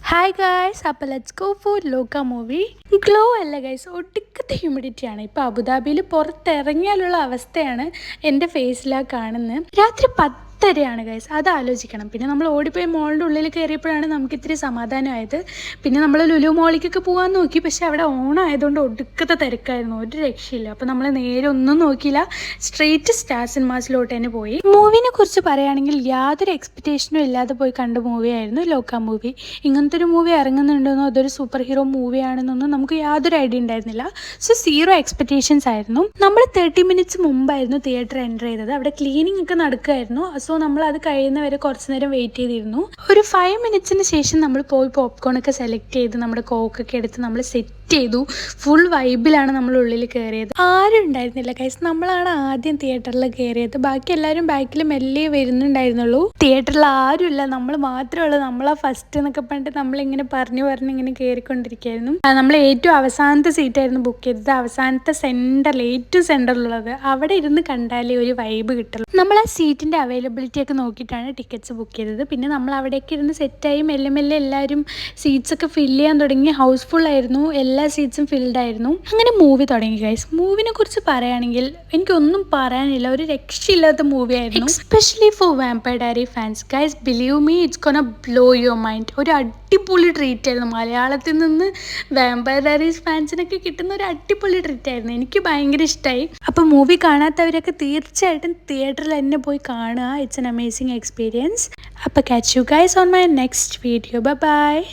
Hi guys, അപ്പോൾ let's go for ലോക movie. Glow അല്ല ഗൈസ്, ഒടുക്കത്തെ ഹ്യൂമിഡിറ്റിയാണ്. ഇപ്പോൾ അബുദാബിയിൽ പുറത്തിറങ്ങിയാലുള്ള അവസ്ഥയാണ് എൻ്റെ ഫേസിലാ കാണുന്നത്. രാത്രി 10:30 ഗൈസ്, അത് ആലോചിക്കണം. പിന്നെ നമ്മൾ ഓടിപ്പോയി മോളിൻ്റെ ഉള്ളിൽ കയറിയപ്പോഴാണ് നമുക്ക് ഇത്തിരി സമാധാനമായത്. പിന്നെ നമ്മൾ ലുലു മോളിലേക്കൊക്കെ പോകാൻ നോക്കി, പക്ഷെ അവിടെ ഓണായതുകൊണ്ട് ഒടുക്കത്തെ തിരക്കായിരുന്നു, ഒരു രക്ഷയില്ല. അപ്പോൾ നമ്മൾ നേരെ ഒന്നും നോക്കിയില്ല, സ്ട്രെയിറ്റ് സ്റ്റാർ സിനിമാസിലോട്ട് തന്നെ പോയി. മൂവിനെ കുറിച്ച് പറയുകയാണെങ്കിൽ യാതൊരു എക്സ്പെക്റ്റേഷനും ഇല്ലാതെ പോയി കണ്ട മൂവിയായിരുന്നു ലോക മൂവി. ഇങ്ങനത്തെ ഒരു മൂവി ഇറങ്ങുന്നുണ്ടെന്നോ അതൊരു സൂപ്പർ ഹീറോ മൂവിയാണെന്നൊന്നും നമുക്ക് യാതൊരു ഐഡിയ ഉണ്ടായിരുന്നില്ല. സോ സീറോ എക്സ്പെക്റ്റേഷൻസ് ആയിരുന്നു. നമ്മൾ 30 മിനിറ്റ്സ് മുമ്പായിരുന്നു തിയേറ്റർ എൻ്റർ ചെയ്തത്. അവിടെ ക്ലീനിങ് ഒക്കെ നടക്കുമായിരുന്നു. സോ നമ്മൾ അത് കഴിയുന്നവരെ കുറച്ച് നേരം വെയിറ്റ് ചെയ്തിരുന്നു. ഒരു 5 മിനിറ്റ്സിന് ശേഷം നമ്മൾ പോയി പോപ്കോൺ ഒക്കെ സെലക്ട് ചെയ്ത് നമ്മുടെ കോക്കൊക്കെ എടുത്ത് നമ്മൾ സെറ്റ് ചെയ്തു. ഫുൾ വൈബിലാണ് നമ്മൾ ഉള്ളിൽ കയറിയത്. ആരും ഉണ്ടായിരുന്നില്ല ഗൈസ്, നമ്മളാണ് ആദ്യം തിയേറ്ററിൽ കയറിയത്. ബാക്കി എല്ലാവരും ബാക്കിൽ മെല്ലെ വരുന്നുണ്ടായിരുന്നുള്ളൂ. തിയേറ്ററിൽ ആരുമില്ല, നമ്മൾ മാത്രമേ ഉള്ളൂ. നമ്മളാ ഫസ്റ്റ് എന്നൊക്കെ പറഞ്ഞിട്ട് നമ്മളിങ്ങനെ പറഞ്ഞ് ഇങ്ങനെ കയറിക്കൊണ്ടിരിക്കുകയായിരുന്നു. നമ്മൾ ഏറ്റവും അവസാനത്തെ സീറ്റായിരുന്നു ബുക്ക് ചെയ്തത്. അവസാനത്തെ സെൻറ്ററിൽ, ഏറ്റവും സെൻറ്ററിലുള്ളത്. അവിടെ ഇരുന്ന് കണ്ടാലേ ഒരു വൈബ് കിട്ടുള്ളൂ. നമ്മൾ ആ സീറ്റിൻ്റെ അവൈലബിലിറ്റി ഒക്കെ നോക്കിയിട്ടാണ് ടിക്കറ്റ്സ് ബുക്ക് ചെയ്തത്. പിന്നെ നമ്മൾ അവിടേക്ക് ഇരുന്ന് സെറ്റായി മെല്ലെ എല്ലാവരും സീറ്റ്സൊക്കെ ഫില്ല് ചെയ്യാൻ തുടങ്ങി. ഹൗസ്ഫുൾ ആയിരുന്നു, എല്ലാ സീറ്റ്സും ഫിൽഡ് ആയിരുന്നു. അങ്ങനെ മൂവി തുടങ്ങി ഗൈസ്. മൂവിനെ കുറിച്ച് പറയുകയാണെങ്കിൽ എനിക്കൊന്നും പറയാനില്ല, ഒരു രക്ഷയില്ലാത്ത മൂവിയായിരുന്നു. Especially for vampire diary fans guys, believe me, it's gonna blow your mind. ഒരു അടിപൊളി ട്രീറ്റ് ആയിരുന്നു. മലയാളത്തിൽ നിന്ന് വാമ്പയർ ഡയറീസ് ഫാൻസിനൊക്കെ കിട്ടുന്ന ഒരു അടിപൊളി ട്രീറ്റ് ആയിരുന്നു. എനിക്ക് ഭയങ്കര ഇഷ്ടമായി. അപ്പോൾ മൂവി കാണാത്തവരൊക്കെ തീർച്ചയായിട്ടും തിയേറ്ററിൽ തന്നെ പോയി കാണുക. It's an amazing experience. അപ്പോൾ catch you guys on my next video. Bye bye.